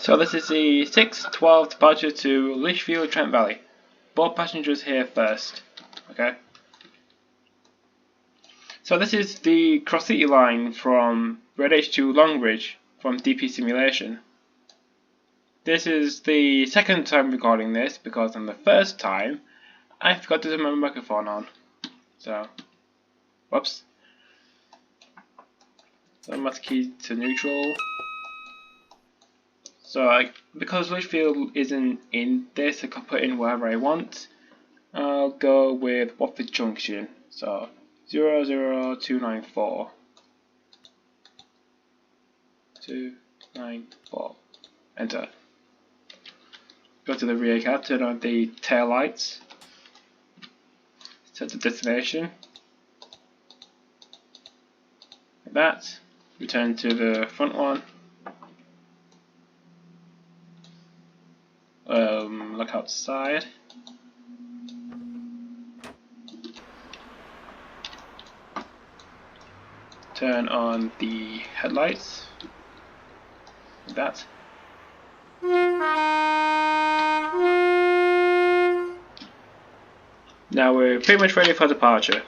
So this is the 6:12 departure to Lichfield, Trent Valley. Board passengers here first. Okay. So this is the cross-city line from Redditch to Longbridge from DPSimulation. This is the second time recording this because on the first time I forgot to turn my microphone on. So, whoops. So I'm key to neutral. So because Lichfield isn't in this, I can put in wherever I want. I'll go with Watford Junction. So 00294. 294. Enter. Go to the rear cab, turn on the tail lights. Set the destination. Like that. Return to the front one. Look outside. Turn on the headlights. Like that. Now we're pretty much ready for departure.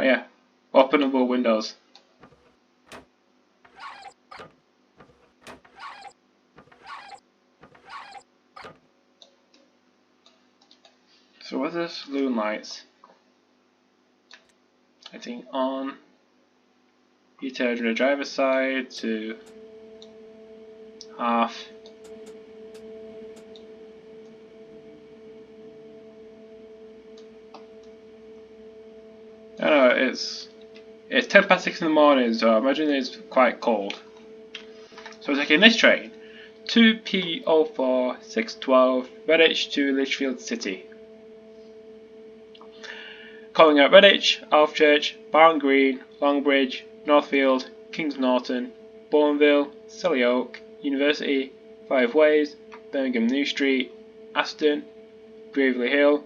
Oh yeah, openable windows. So what's this? Balloon lights. I think on. You turn to the driver's side to half. I don't know, it's 6:10 in the morning, so I imagine it's quite cold. So we're taking this train, 2P04 612 Redditch to Lichfield City. Calling at Redditch, Alfchurch, Barn Green, Longbridge, Northfield, Kings Norton, Bourneville, Selly Oak, University, Five Ways, Birmingham New Street, Aston, Gravelly Hill,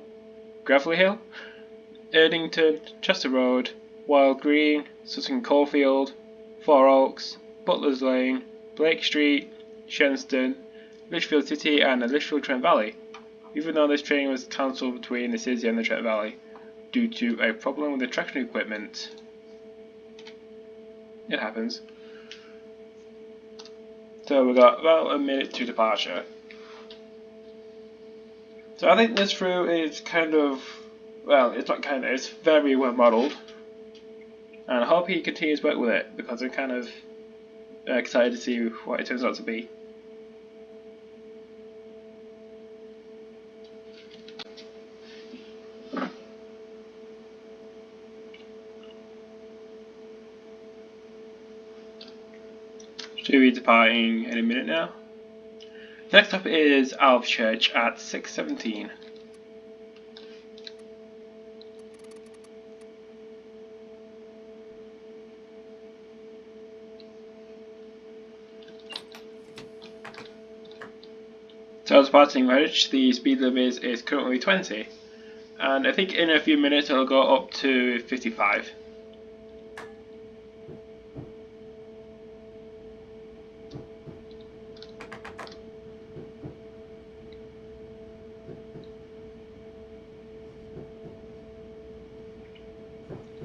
Erdington, Chester Road, Wild Green, Sutton Coldfield, Four Oaks, Butler's Lane, Blake Street, Shenston, Lichfield City and the Lichfield Trent Valley, even though this train was cancelled between the city and the Trent Valley due to a problem with the traction equipment. It happens. So we got about a minute to departure. So I think this route is kind of, well, it's not kind of, it's very well modelled. And I hope he continues work with it because I'm kind of excited to see what it turns out to be. Should be departing in a minute now. Next up is Alfchurch at 6:17. So as departing Redditch, the speed limit is currently 20, and I think in a few minutes it'll go up to 55.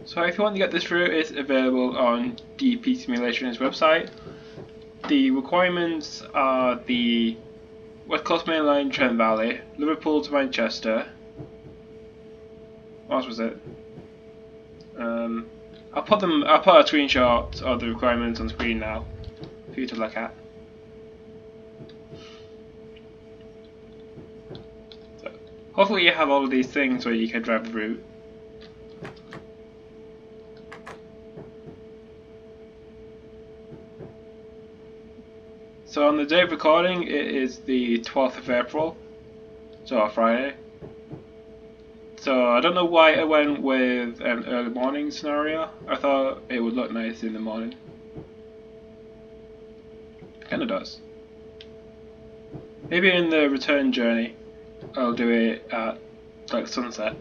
So if you want to get this route, it's available on DPSimulation's website. The requirements are the West Coast Main Line, Trent Valley, Liverpool to Manchester. What else was it? I'll put a screenshot of the requirements on screen now for you to look at. So, hopefully you have all of these things where you can drive the route. So on the day of recording, it is the 12th of April, so a Friday. So I don't know why I went with an early morning scenario. I thought it would look nice in the morning. Kinda does. Maybe in the return journey I'll do it at like sunset.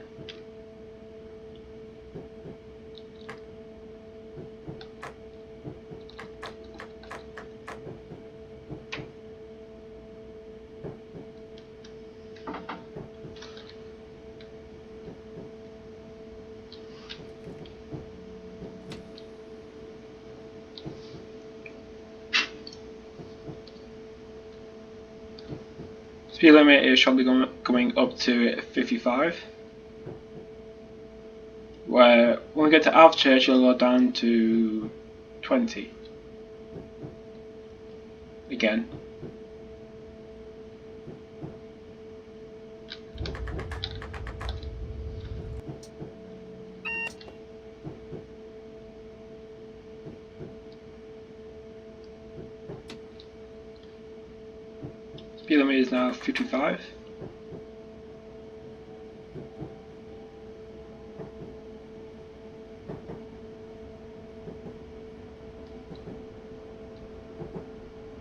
Speed limit is shortly going up to 55. Where when we get to Alvechurch it'll go down to 20. Again. Speed limit is now 55.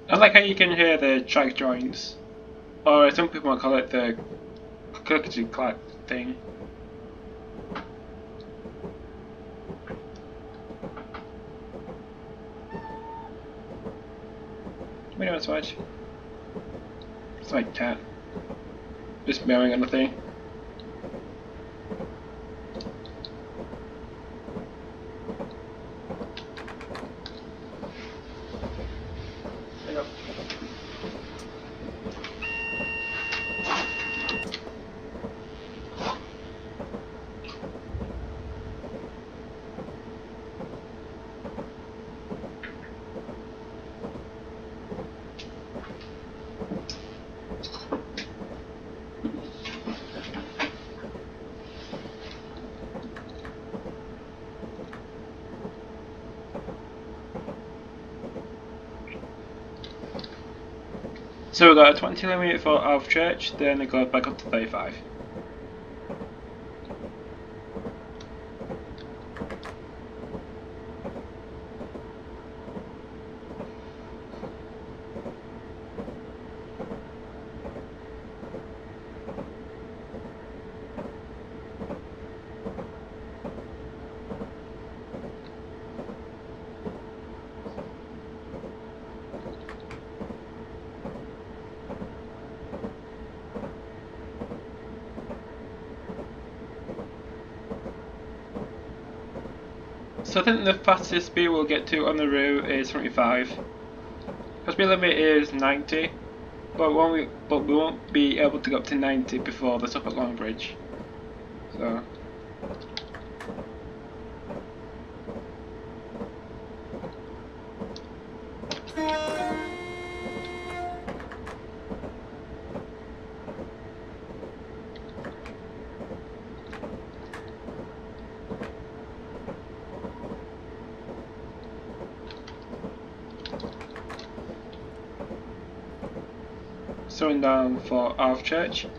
I like how you can hear the track joints, or some people might call it the clickety clack thing. We know Swatch. It's like cat. Just meowing on the thing. There you go. So we've got a 20 limit for Alvechurch, then it goes back up to 35. So I think the fastest speed we'll get to on the route is 75. The speed limit is 90, but we won't be able to go up to 90 before the stop at Longbridge. So. Slowing down for Alvechurch.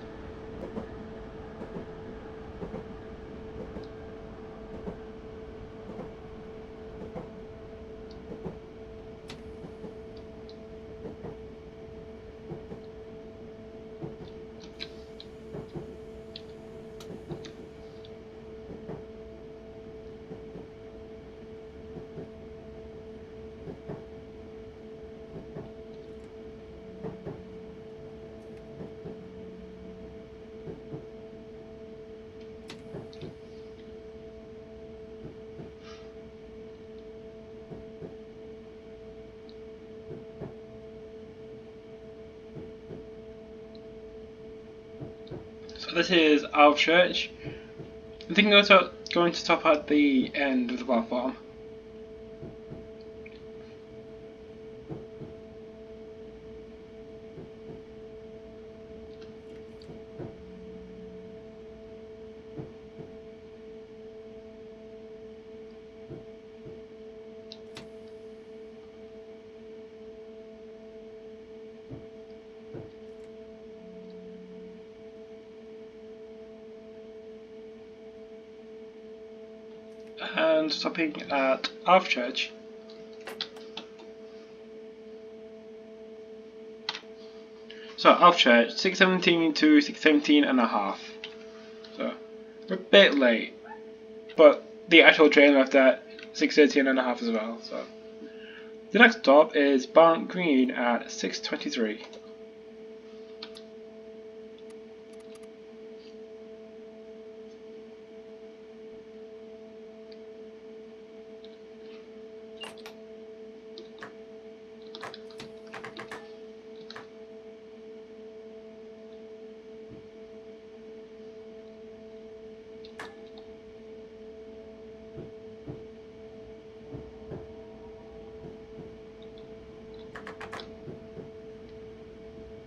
So this is Alvechurch. I think I'm going to stop at the end of the platform. And stopping at Alvechurch. So I've checked 617 to 617 and a half. So we're a bit late, but the actual train left at 6:13 and a half as well. So the next stop is Barn Green at 6:23.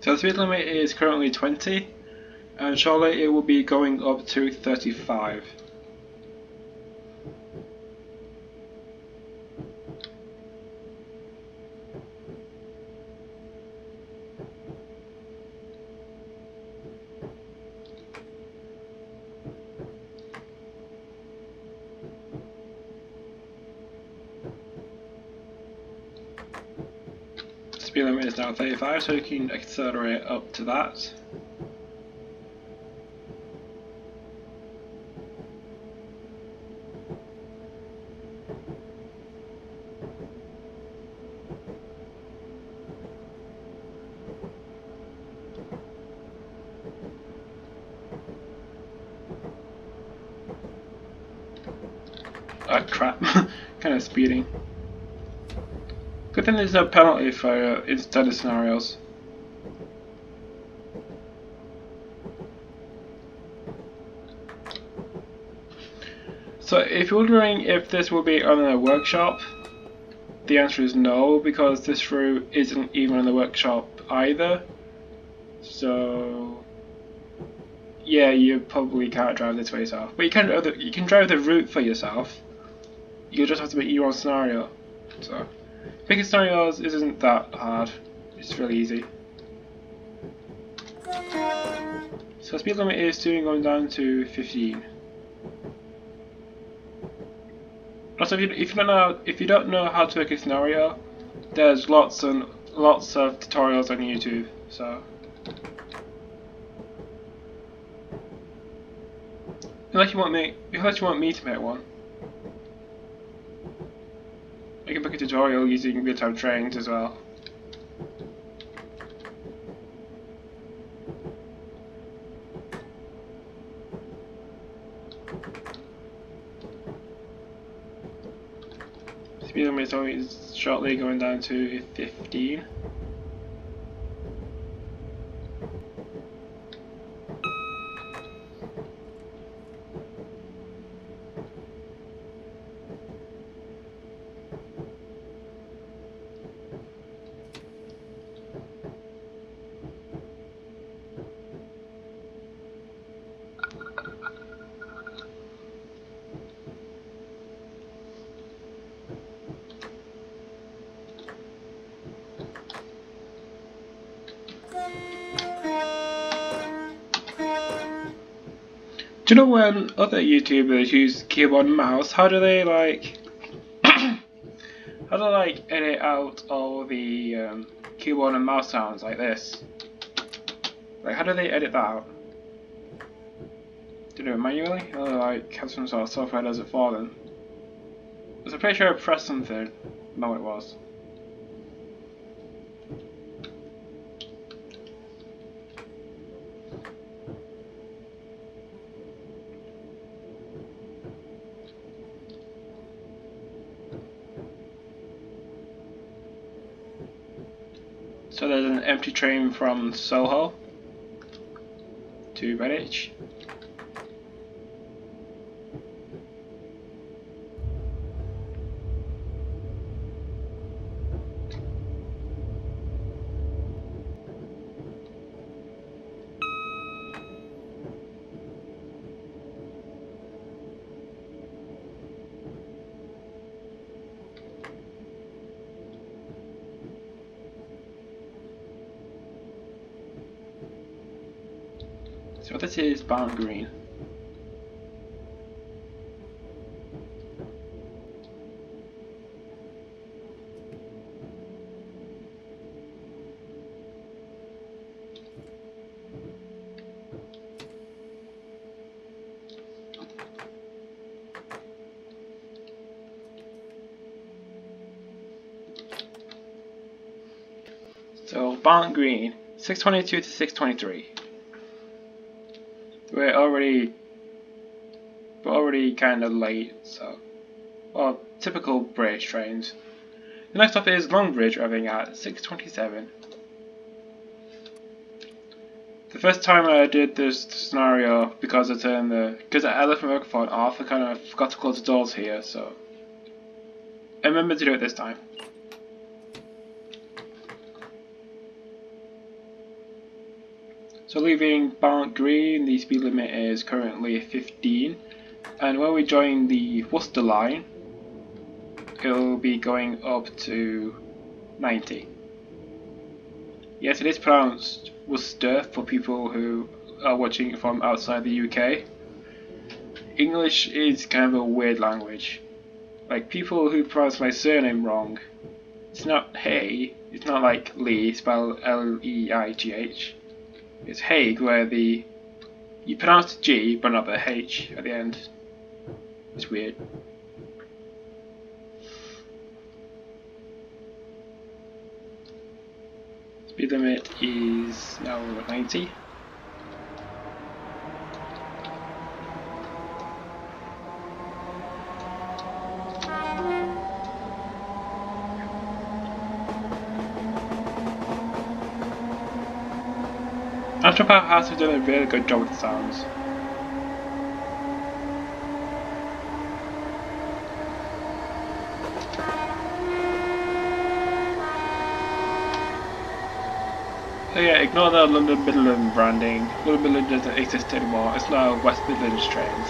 So the speed limit is currently 20, and shortly it will be going up to 35. Speed limit is now 35, so you can accelerate up to that. Ah, crap. Kind of speeding. Good thing there's no penalty for instead scenarios. So if you're wondering if this will be on a workshop, the answer is no, because this route isn't even on the workshop either. So yeah, you probably can't drive this way yourself. But you can drive the route for yourself. You just have to make your own scenario. So picking scenarios isn't that hard. It's really easy. So speed limit is soon going down to 15. Also, if you don't know how to make a scenario, there's lots and lots of tutorials on YouTube. So unless you want me to make one, I can book a tutorial using real-time trains as well. Speed limit is shortly going down to 15. Do you know when other YouTubers use keyboard and mouse, how do they edit out all the keyboard and mouse sounds like this? Like, how do they edit that out? Do they do it manually, or like have some sort of software that does it for them? Because I'm pretty sure I pressed something. No, it was. So there's an empty train from Soho to Redditch. So this is Barn Green. So Barnt Green, 6:22 to 6:23. We're already kind of late, so well, typical British trains. The next stop is Longbridge, arriving at 6:27. The first time I did this scenario, because I left my microphone off, I kind of forgot to close the doors here, so I remember to do it this time. So leaving Barnt Green, the speed limit is currently 15, and when we join the Worcester line, it'll be going up to 90. Yes, it is pronounced Worcester for people who are watching from outside the UK. English is kind of a weird language. Like, people who pronounce my surname wrong, it's not Hay, it's not like Lee, spelled L-E-I-G-H. It's Haig, where you pronounce the G, but not the H at the end. It's weird. Speed limit is now 90. Astropath has done a really good job with the sounds. So yeah, ignore the London Midland branding. London Midland doesn't exist anymore. It's now West Midlands trains.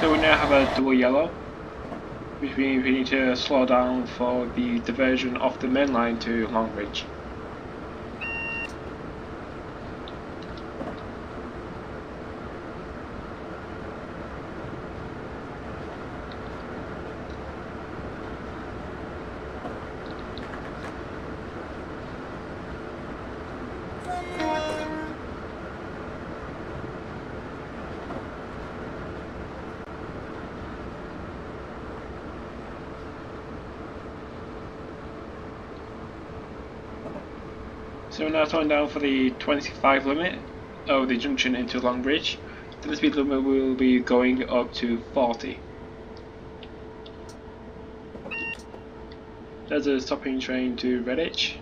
So we now have a double yellow, which means we need to slow down for the diversion off the main line to Longbridge. So we're now slowing down for the 25 limit of the junction into Longbridge. Then the speed limit will be going up to 40. There's a stopping train to Redditch.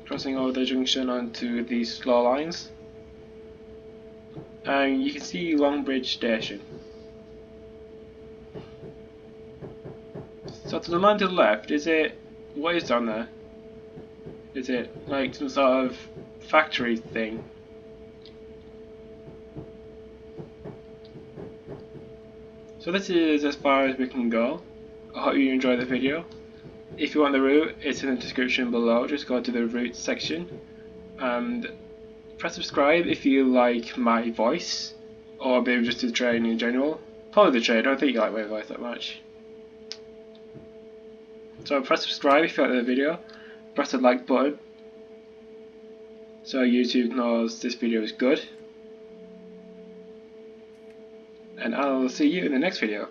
Crossing over the junction onto these slow lines, and you can see Longbridge Station. So to the line to the left, what is down there? Is it like some sort of factory thing? So this is as far as we can go. I hope you enjoyed the video. If you want the route, it's in the description below. Just go to the route section and press subscribe if you like my voice, or maybe just the train in general. Probably the train, I don't think you like my voice that much. So press subscribe if you like the video, press the like button so YouTube knows this video is good, and I'll see you in the next video.